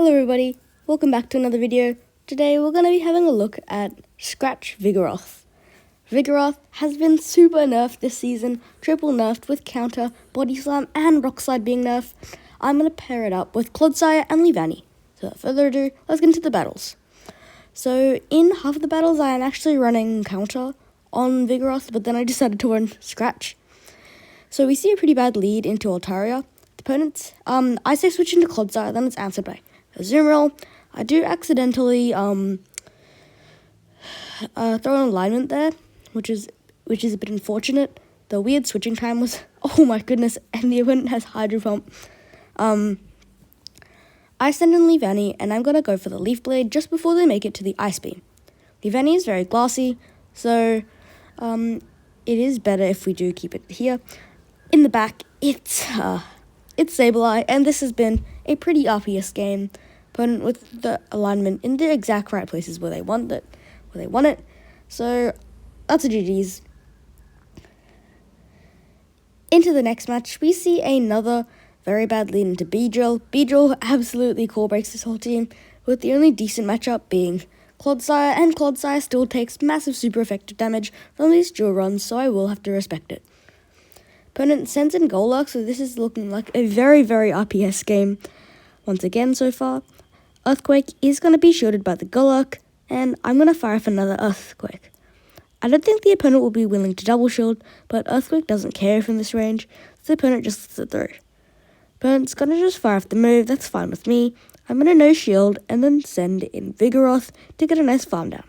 Hello everybody, welcome back to another video. Today we're going to be having a look at Scratch Vigoroth. Vigoroth has been super nerfed this season, triple nerfed with Counter, Body Slam and Rock Slide being nerfed. I'm going to pair it up with Clodsire and Leavanny. So without further ado, let's get into the battles. So in half of the battles I am actually running Counter on Vigoroth, but then I decided to run Scratch. So we see a pretty bad lead into Altaria. Opponents, I say switch into Clodsire, then it's answered by a Zoom Roll. I do accidentally throw an alignment there, which is a bit unfortunate. The weird switching time was, oh my goodness, and the opponent has Hydro Pump. I send in Leavanny, and I'm gonna go for the Leaf Blade just before they make it to the Ice Beam. Leavanny is very glassy, so it is better if we do keep it here. In the back, it's Sableye, and this has been a pretty RPS game. Opponent with the alignment in the exact right places where they want it. So that's a GG's. Into the next match, we see another very bad lead into Beedrill. Beedrill absolutely core breaks this whole team, with the only decent matchup being Clodsire, and Clodsire still takes massive super effective damage from these dual runs, so I will have to respect it. Opponent sends in Golurk, so this is looking like a very, very RPS game once again so far. Earthquake is going to be shielded by the Golurk, and I'm going to fire off another Earthquake. I don't think the opponent will be willing to double shield, but Earthquake doesn't care from this range, so the opponent just lets it through. Opponent's going to just fire off the move, that's fine with me. I'm going to no shield and then send in Vigoroth to get a nice farm down.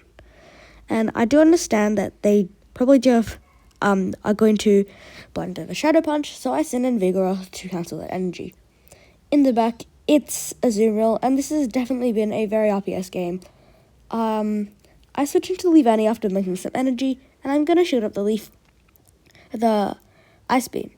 And I do understand that they probably just are going to blind over Shadow Punch, so I send in Vigoroth to cancel that energy. In the back, it's a Zoom Roll, and this has definitely been a very RPS game. I switch into Leavanny after making some energy, and I'm going to shoot up the Ice Beam.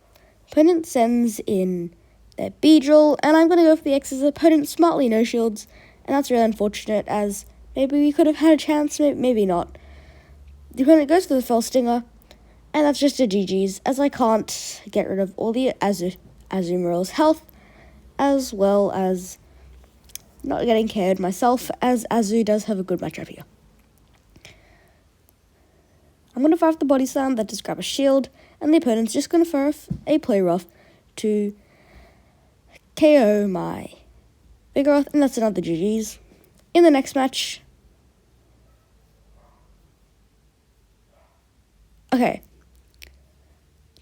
Opponent sends in their Beedrill, and I'm going to go for the X's. Opponent smartly no shields, and that's really unfortunate, as maybe we could have had a chance, maybe not. The opponent goes for the Fell Stinger, and that's just a GG's, as I can't get rid of all the Azumarill's health, as well as not getting KO'd myself, as Azu does have a good matchup here. I'm going to fire off the Body Slam, that does grab a shield, and the opponent's just going to fire off a Play Rough to KO my Vigoroth, and that's another GG's. In the next match, okay,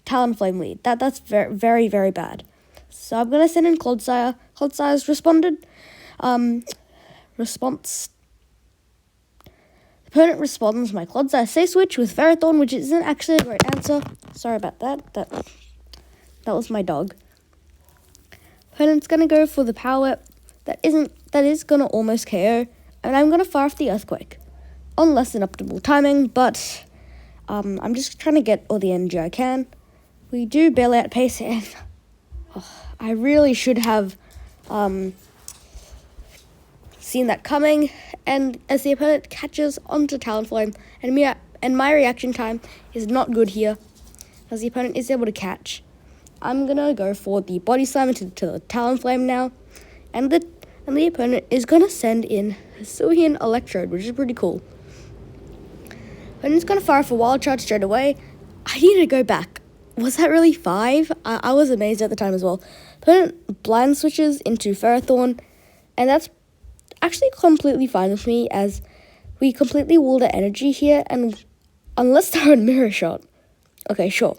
Talonflame lead. That's very, very, very bad. So I'm going to send in Clodsire. Clodsire's responded. Response. The opponent responds my Clodsire say switch with Ferrothorn, which isn't actually a great answer. Sorry about that. That was my dog. Opponent's going to go for the Power Whip. That is going to almost KO. And I'm going to fire off the Earthquake. On less than optimal timing, but I'm just trying to get all the energy I can. We do barely outpace it, and I really should have seen that coming. And as the opponent catches onto Talonflame, and my reaction time is not good here, as the opponent is able to catch. I'm gonna go for the Body Slam to the Talonflame now, and the opponent is gonna send in Hisuian Electrode, which is pretty cool. Opponent's gonna fire off a Wild Charge straight away. I need to go back. Was that really 5? I was amazed at the time as well. Opponent blind switches into Ferrothorn, and that's actually completely fine with me, as we completely wall the energy here, and unless they're a Mirror Shot. Okay, sure.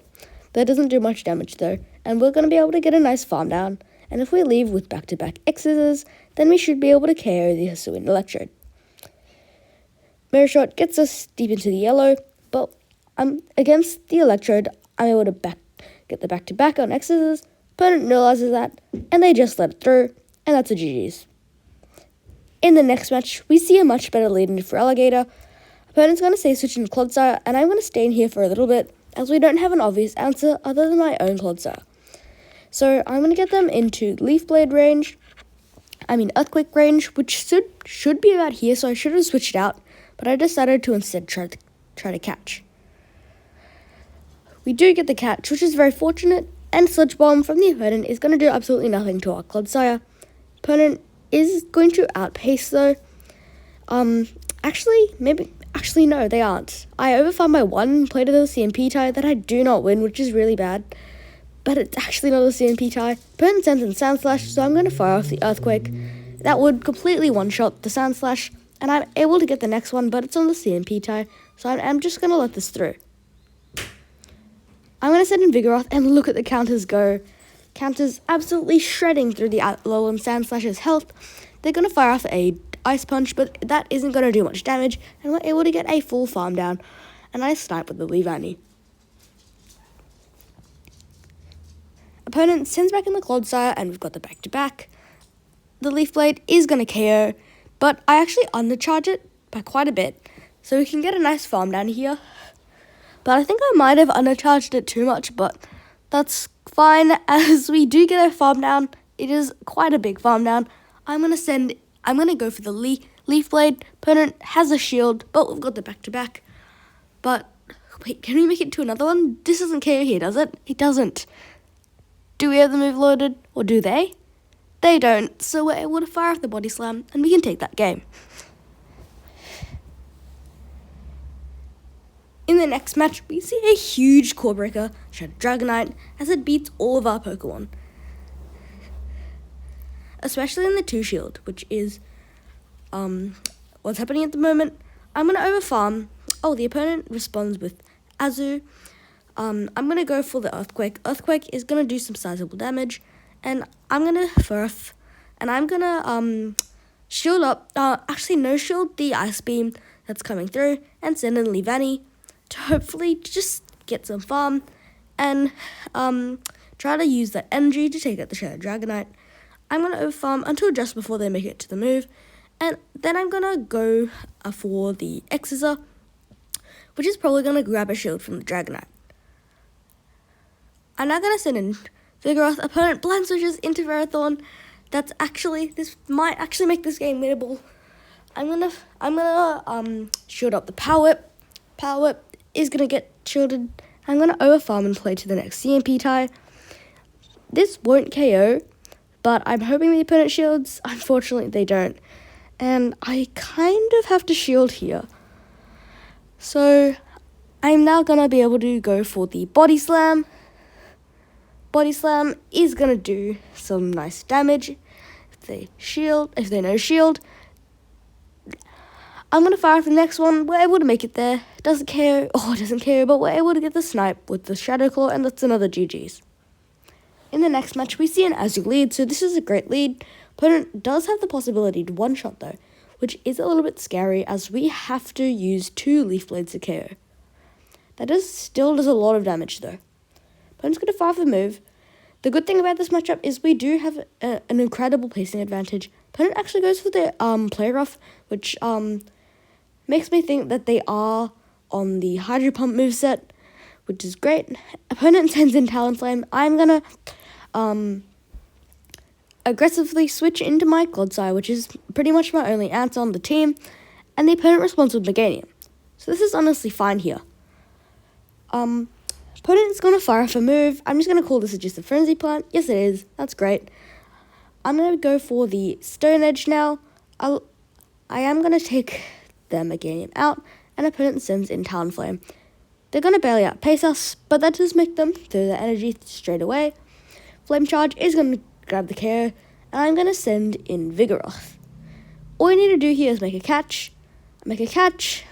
That doesn't do much damage though, and we're going to be able to get a nice farm down, and if we leave with back-to-back X's, then we should be able to KO the Hisuian Electrode. Mirror Shot gets us deep into the yellow, but against the Electrode, I'm able to get the back-to-back on X's. Opponent realizes that, and they just let it through, and that's a GG's. In the next match, we see a much better lead into Feraligatr. Opponent's going to say switch into Clodsire, and I'm going to stay in here for a little bit, as we don't have an obvious answer other than my own Clodsire. So I'm going to get them into Leaf Blade range, Earthquake range, which should be about here, so I should have switched out, but I decided to instead try to catch. We do get the catch, which is very fortunate, and Sludge Bomb from the opponent is going to do absolutely nothing to our Clodsire. Opponent is going to outpace though. Actually no, they aren't. I overfarmed my one, played a little CMP tie that I do not win, which is really bad. But it's actually not a CMP tie. Opponent sends in Sand Slash, so I'm going to fire off the Earthquake. That would completely one-shot the Sand Slash, and I'm able to get the next one, but it's on the CMP tie, so I'm just going to let this through. I'm going to send in Vigoroth, and look at the counters go. Counters absolutely shredding through the Alolan Sand Slash's health. They're going to fire off a Ice Punch, but that isn't going to do much damage, and we're able to get a full farm down, and I snipe with the Leavanny. Opponent sends back in the Clodsire, and we've got the back-to-back. The Leaf Blade is going to KO, but I actually undercharge it by quite a bit, so we can get a nice farm down here. But I think I might have undercharged it too much, but that's fine, as we do get a farm down. It is quite a big farm down. I'm going to go for the Leaf Blade. Opponent has a shield, but we've got the back-to-back. But, wait, can we make it to another one? This doesn't KO here, does it? It doesn't. Do we have the move loaded, or do they? They don't, so we're able to fire off the Body Slam, and we can take that game. In the next match, we see a huge core breaker, Shadow Dragonite, as it beats all of our Pokemon. Especially in the 2-shield, which is what's happening at the moment. I'm going to overfarm. Oh, the opponent responds with Azu. I'm going to go for the Earthquake. Earthquake is going to do some sizable damage. And I'm going to Furf. And I'm going to shield up. Actually, no shield the Ice Beam that's coming through. And send in Leavanny to hopefully just get some farm. And try to use that energy to take out the Shadow Dragonite. I'm going to overfarm until just before they make it to the move. And then I'm going to go for the X-Scissor, which is probably going to grab a shield from the Dragonite. I'm now going to send in Vigoroth. Opponent blind switches into Verathorn. This might actually make this game winnable. I'm gonna shield up the Power Whip. Power Whip is gonna get shielded. I'm gonna overfarm and play to the next CMP tie. This won't KO, but I'm hoping the opponent shields. Unfortunately, they don't. And I kind of have to shield here. So I'm now going to be able to go for the Body Slam. Body Slam is going to do some nice damage. If they no shield, I'm going to fire off the next one. We're able to make it there. Doesn't care, but we're able to get the snipe with the Shadow Claw, and that's another GG's. In the next match, we see an Azu lead, so this is a great lead. Opponent does have the possibility to one-shot though, which is a little bit scary as we have to use 2 Leaf Blades to KO. That still does a lot of damage though. Opponent's going to fire for the move. The good thing about this matchup is we do have an incredible pacing advantage. Opponent actually goes for the Play Rough, which makes me think that they are on the Hydro Pump moveset, which is great. Opponent sends in Talonflame. I'm going to aggressively switch into my Clodsire, which is pretty much my only answer on the team, and the opponent responds with Meganium. So this is honestly fine here. Opponent's going to fire off a move. I'm just going to call this just a Frenzy Plant. Yes, it is. That's great. I'm going to go for the Stone Edge now. I am going to take the Meganium out, and opponent sends in Talonflame. They're going to barely outpace us, but that does make them throw their energy straight away. Flame Charge is going to grab the KO, and I'm going to send in Vigoroth. All you need to do here is make a catch. The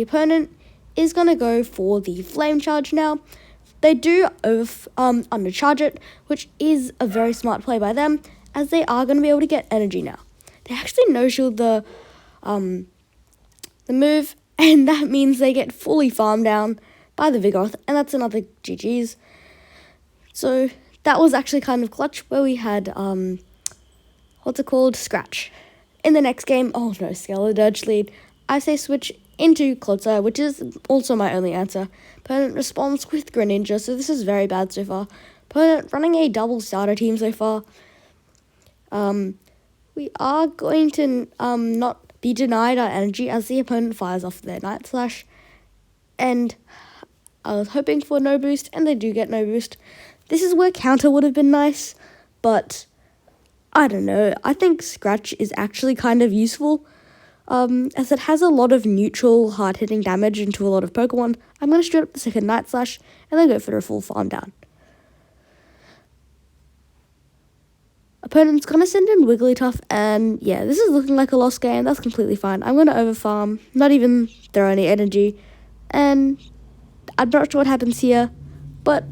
opponent is going to go for the Flame Charge now. They do undercharge it, which is a very smart play by them, as they are going to be able to get energy now. They actually no-shield the move, and that means they get fully farmed down by the Vigoroth, and that's another GG's. So that was actually kind of clutch, where we had, Scratch. In the next game, oh no, Skeledirge lead. I say switch into Clodsire, which is also my only answer. Opponent responds with Greninja, so this is very bad so far. Opponent running a double starter team so far. We are going to not be denied our energy as the opponent fires off their Night Slash. And I was hoping for no boost, and they do get no boost. This is where counter would have been nice, but I don't know. I think Scratch is actually kind of useful, as it has a lot of neutral, hard-hitting damage into a lot of Pokemon. I'm going to straight up the second Night Slash, and then go for a full farm down. Opponent's going to send in Wigglytuff, and yeah, this is looking like a lost game. That's completely fine. I'm going to overfarm, not even throw any energy, and I'm not sure what happens here, but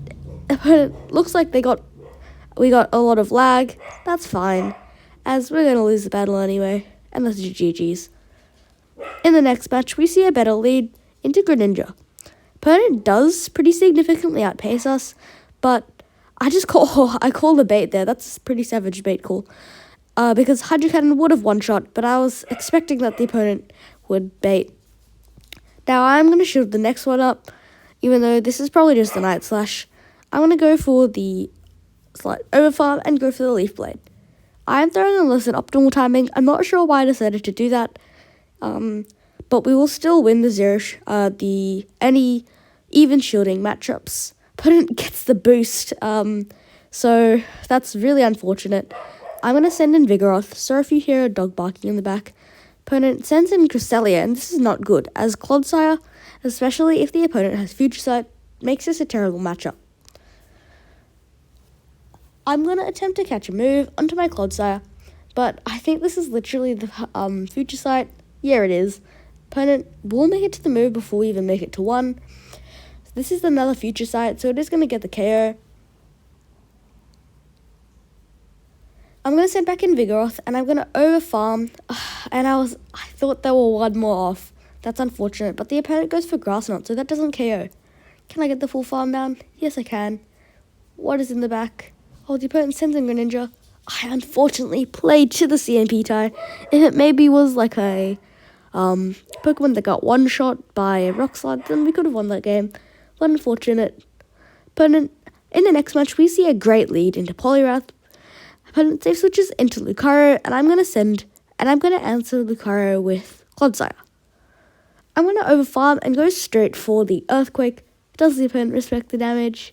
opponent looks like we got a lot of lag. That's fine, as we're going to lose the battle anyway, and that's GG's. In the next match, we see a better lead into Greninja. Opponent does pretty significantly outpace us, but I call the bait there. That's a pretty savage bait call. Because Hydro Cannon would have one-shot, but I was expecting that the opponent would bait. Now I'm going to shield the next one up, even though this is probably just the Night Slash. I'm going to go for the slight overfarm and go for the Leaf Blade. I am throwing in less than optimal timing. I'm not sure why I decided to do that. But we will still win any even shielding matchups. Opponent gets the boost, so that's really unfortunate. I'm going to send in Vigoroth, so if you hear a dog barking in the back. Opponent sends in Cresselia, and this is not good, as Clodsire, especially if the opponent has Future Sight, makes this a terrible matchup. I'm going to attempt to catch a move onto my Clodsire, but I think this is literally the Future Sight. Yeah, it is. Opponent will make it to the move before we even make it to 1. This is another Future Sight, so it is going to get the KO. I'm going to send back in Vigoroth, and I'm going to overfarm. And I thought there were one more off. That's unfortunate, but the opponent goes for Grass Knot, so that doesn't KO. Can I get the full farm down? Yes, I can. What is in the back? Oh, the opponent sends in Greninja. I unfortunately played to the CMP tie. If it maybe was like a Pokemon that got one-shot by a Rock Slide, then we could have won that game. But unfortunate. Opponent, in the next match, we see a great lead into Poliwrath. Opponent safe switches into Lucario, and I'm going to answer Lucario with Clodsire. I'm going to overfarm and go straight for the Earthquake. Does the opponent respect the damage?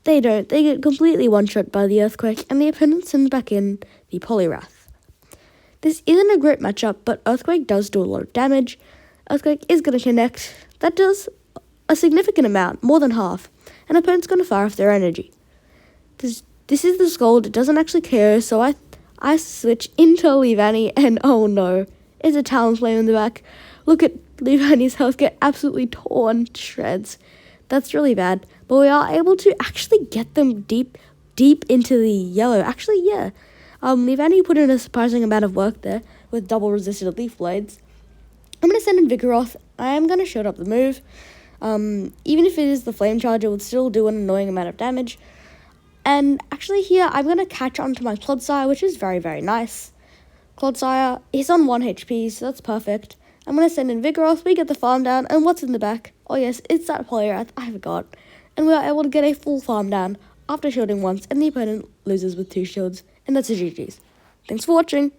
They don't. They get completely one-shot by the Earthquake, and the opponent sends back in the Poliwrath. This isn't a great matchup, but Earthquake does do a lot of damage. Earthquake is going to connect. That does a significant amount, more than half, and opponent's going to fire off their energy. This is the Scald. It doesn't actually KO, so I switch into Leavanny, and oh no, it's a Talonflame in the back. Look at Leavanny's health get absolutely torn to shreds. That's really bad, but we are able to actually get them deep into the yellow. Actually, yeah. Leavanny put in a surprising amount of work there with double resisted Leaf Blades. I'm going to send in Vigoroth. I am going to shut up the move. Even if it is the Flame Charge, it would still do an annoying amount of damage. And actually here, I'm going to catch onto my Clodsire, which is very, very nice. Clodsire is on 1 HP, so that's perfect. I'm going to send in Vigoroth, we get the farm down, and what's in the back? Oh yes, it's that Poliwrath, I forgot. And we are able to get a full farm down after shielding once, and the opponent loses with 2 shields, and that's a GG's. Thanks for watching.